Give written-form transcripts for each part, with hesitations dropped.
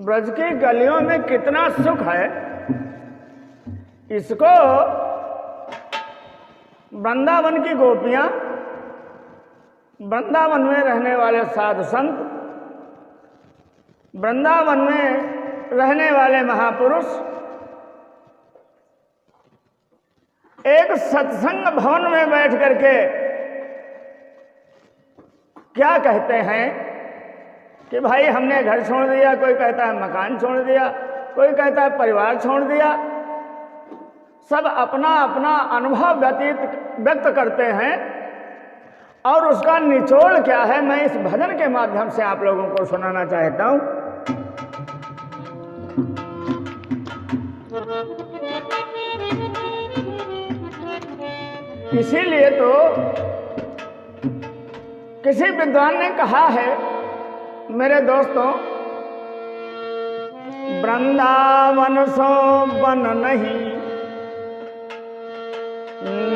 ब्रज की गलियों में कितना सुख है, इसको वृंदावन की गोपियां, वृंदावन में रहने वाले साधु संत, वृंदावन में रहने वाले महापुरुष एक सत्संग भवन में बैठ करके क्या कहते हैं कि भाई हमने घर छोड़ दिया, कोई कहता है मकान छोड़ दिया, कोई कहता है परिवार छोड़ दिया। सब अपना अपना अनुभव व्यक्त करते हैं और उसका निचोड़ क्या है, मैं इस भजन के माध्यम से आप लोगों को सुनाना चाहता हूं। इसीलिए तो किसी विद्वान ने कहा है, मेरे दोस्तों, वृंदावन सो बन नहीं,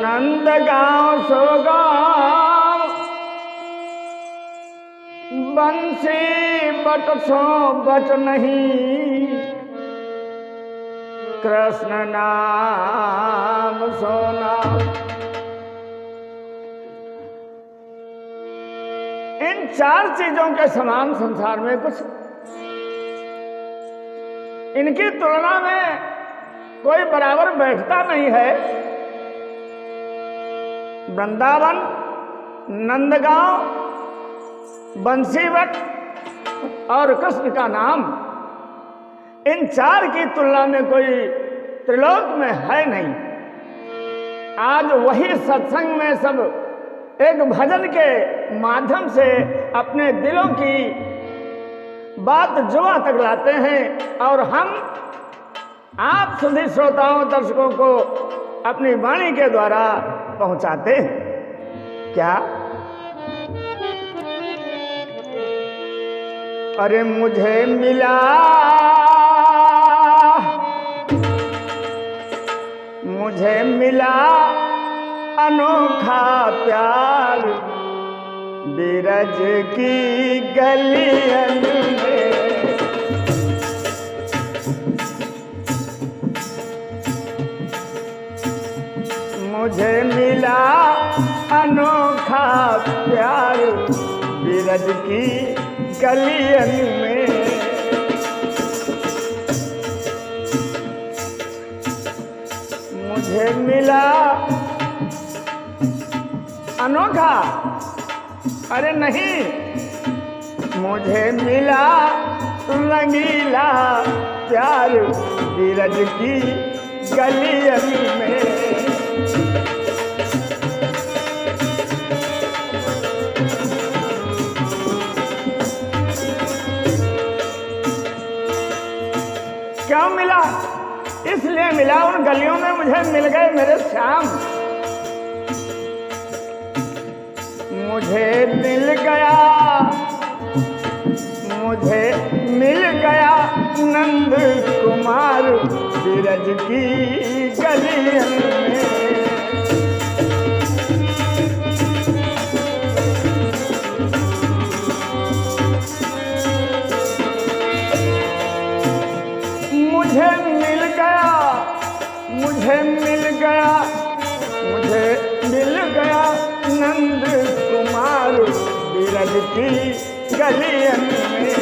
नंद गांव सो गांव, बंसी बट सो बट नहीं, कृष्ण नाम सो नाम। इन चार चीजों के समान संसार में कुछ, इनकी तुलना में कोई बराबर बैठता नहीं है। वृंदावन, नंदगांव, बंसीवट और कृष्ण का नाम, इन चार की तुलना में कोई त्रिलोक में है नहीं। आज वही सत्संग में सब एक भजन के माध्यम से अपने दिलों की बात जुआ तक लाते हैं और हम आप सभी श्रोताओं दर्शकों को अपनी वाणी के द्वारा पहुंचाते हैं। क्या? अरे मुझे मिला अनोखा प्यार बिरज की गलियन में, मुझे मिला अनोखा प्यार बिरज की गलियन में। मुझे मिला अनोखा, अरे नहीं, मुझे मिला रंगीला प्यार बिरज की गलियन में। क्यों मिला? इसलिए मिला, उन गलियों में मुझे मिल गए मेरे श्याम। मुझे मिल गया नंद कुमार बिरज की गलियन में। मुझे मिल गया नंद कुमार बिरज की गलियन में।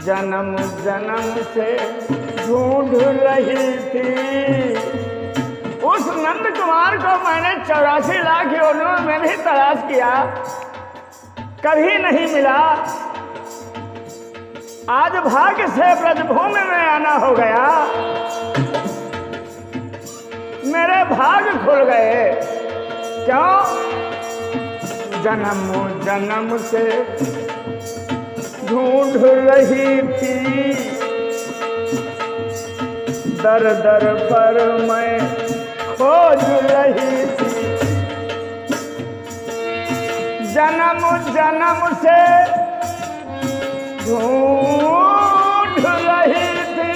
जन्म जन्म से ढूंढ रही थी उस नंद कुमार को, मैंने 84 लाख योनियों में भी तलाश किया, कभी नहीं मिला। आज भाग्य से ब्रजभूमि में आना हो गया, मेरे भाग खुल गए। क्यों? जन्म जन्म से ढूंढ रही थी, दर दर पर मैं खोज रही थी। जन्म जन्म से ढूंढ रही थी,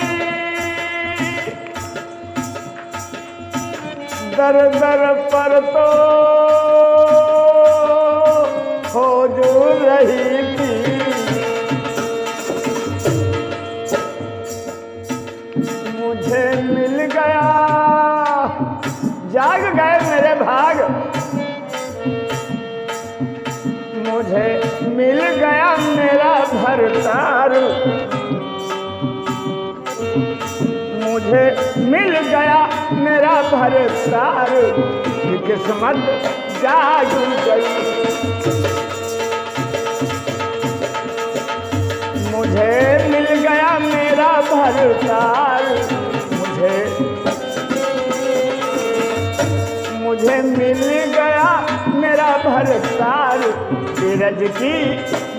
दर दर पर तो खोजू रही थी, मुझे मिल गया, जाग गए मेरे भाग, मुझे मिल गया मेरा भरतार, मुझे मिल गया मेरा भरतार, किस्मत जाग गई, मुझे मिल गया मेरा भरतार, मुझे मिल गया मेरा भरतार, बीरज की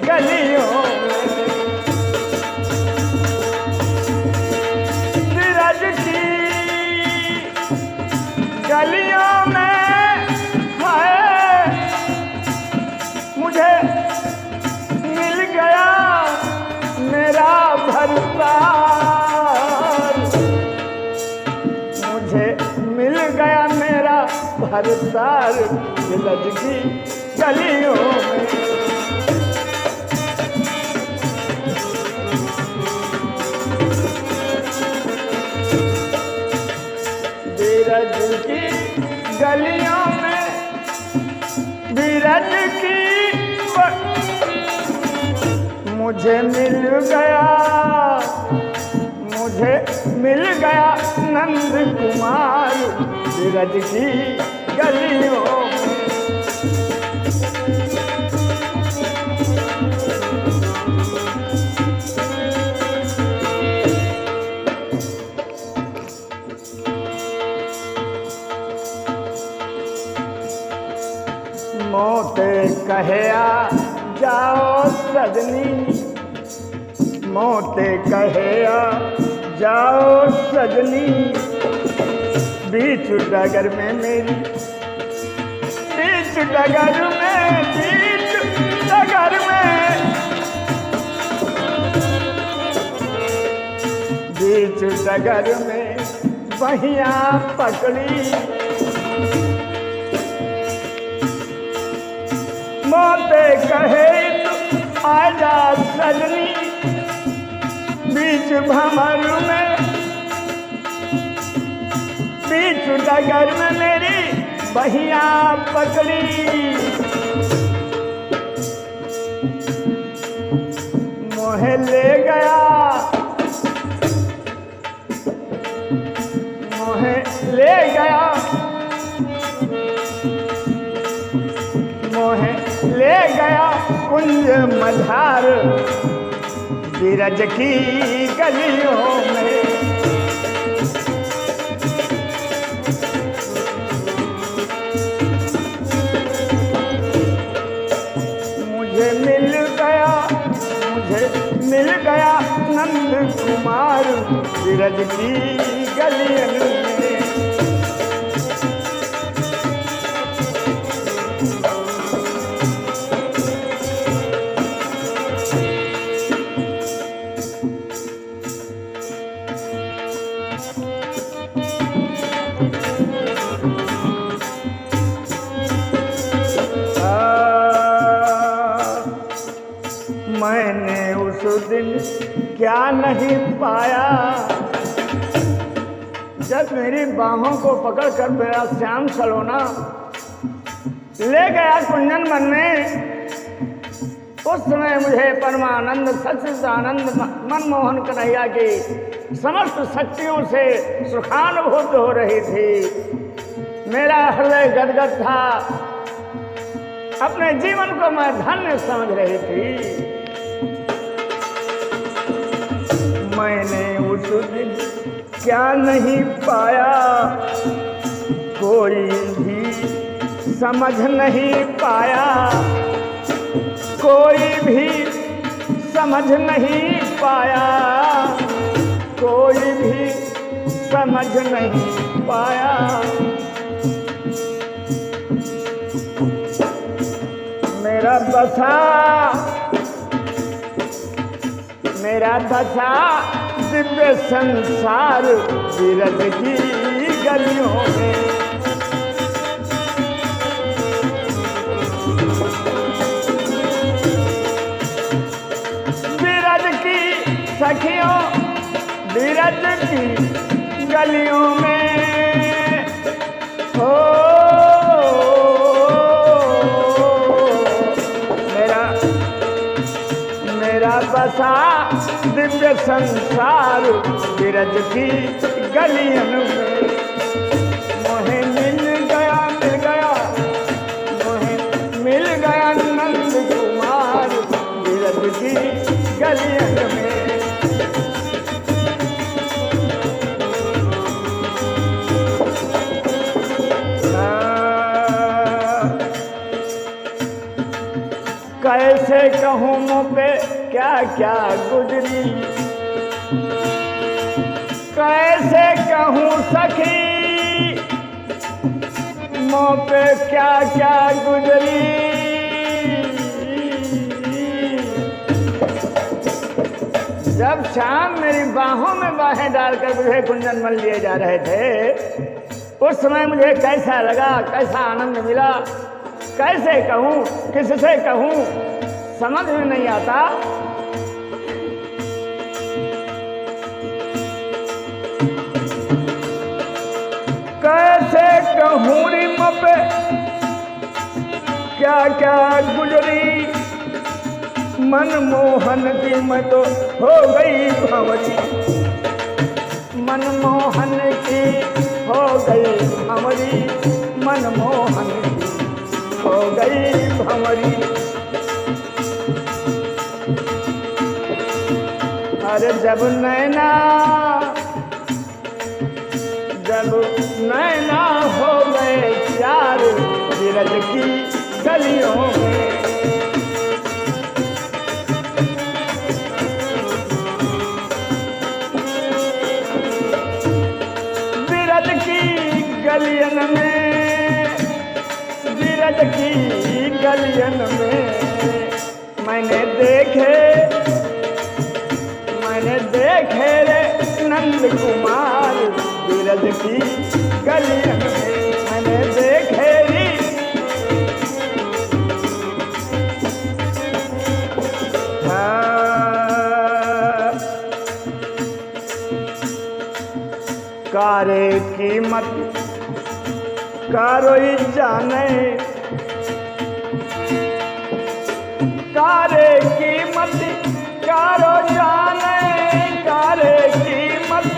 गलियों में, बीरज की गलियों में है, मुझे मिल गया मेरा भरतार, मुझे मिल गया मेरा भरतार, बीरज की गलियों में। बीरज की गलियों में, बीरज की मुझे मिल गया, मुझे मिल गया नंद कुमार, बीरज की गलियों में। मोते कहया जाओ सजनी, मोते कहया जाओ सजनी, बीच डगर में मेरी, बीच डगर में, बीच डगर में, बीच डगर में बहिया पकड़ी, मोते कहे तू आजा सजनी, बीच भंवर में, बीच डगर में मेरी बहिया पकड़ी, मोहे ले गया, मोहे ले गया, मोहे ले गया कुंज मझार, बीरज की गलियों में। मुझे मिल गया, मुझे मिल गया नंद कुमार, बीरज की गलियों में। मैंने उस दिन क्या नहीं पाया, जब मेरी बाहों को पकड़कर मेरा श्याम सलोना ले गया कुंजन वन में, उस समय मुझे परमानंद सच्चिदानंद मनमोहन कन्हैया की समस्त शक्तियों से सुखानुभूत हो रही थी। मेरा हृदय गदगद था, अपने जीवन को मैं धन्य समझ रही थी। मैंने उस दिन क्या नहीं पाया, कोई भी समझ नहीं पाया, कोई भी समझ नहीं पाया, कोई भी समझ नहीं पाया। मेरा बसा, मेरा बसा दिव्य संसार, बीरज की गलियों में। सखियों बीरज की गलियों में हो मेरा बसा दिव्य संसार बीरज की गलियों में। मोहे मिल गया नंद कुमार बीरज की गलियों में। कैसे कहूँ मुँह पे क्या क्या गुजरी, कैसे कहूँ सखी मुँह पे क्या क्या गुजरी। जब शाम मेरी बाहों में बाहें डालकर मुझे कुंजन मल लिए जा रहे थे, उस समय मुझे कैसा लगा, कैसा आनंद मिला, कैसे कहूँ, किससे कहूँ, समझ में नहीं आता। कैसे कहूँ री पे क्या क्या गुजरी, मनमोहन की मैं तो हो गई भंवरी, मनमोहन की हो गई भंवरी, मनमोहन की हो गई भंवरी। अरे जब नैना हो गए चार बीरज की गलियों में। बीरज की गलियन में, बीरज की गलियन में मैंने देखे रे नंद कुमार बीरज की गलियन में मैंने देखे री। कारे कीमत कारोई जाने, कारे कीमत कारो जाने, कारे कीमत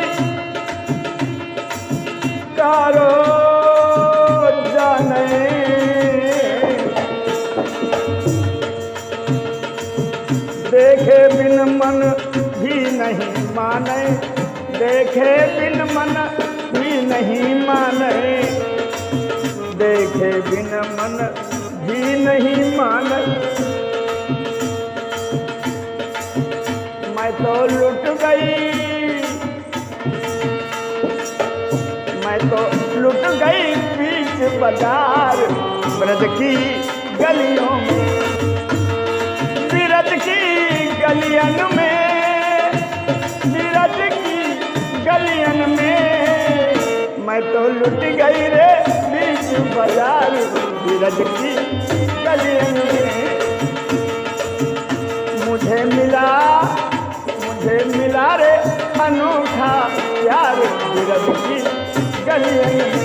कारो जाने। देखे बिन मन भी नहीं माने, देखे बिन मन भी नहीं माने, देखे बिन मन भी नहीं माने। मैं तो लुट गई, मैं तो लुट गई बीच बाजार ब्रज की गलियों में, बीरज की गलियन में, बीरज की गलियन में मैं तो लुट गई रे बीच बाजार बीरज की गलियन में। मुझे मिला रे अनोखा प्यार बीरज की गलियन में,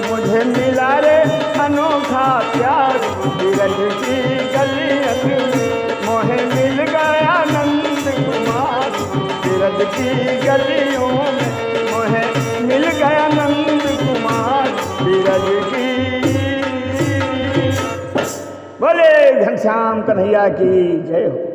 मुझे मिला रे अनोखा प्यार बीरज की गलियन में। मोहे मिल गया नंद कुमार बीरज की गलियों में, मोहे मिल गया नंद कुमार बीरज की। बोले घनश्याम कन्हैया की जय हो।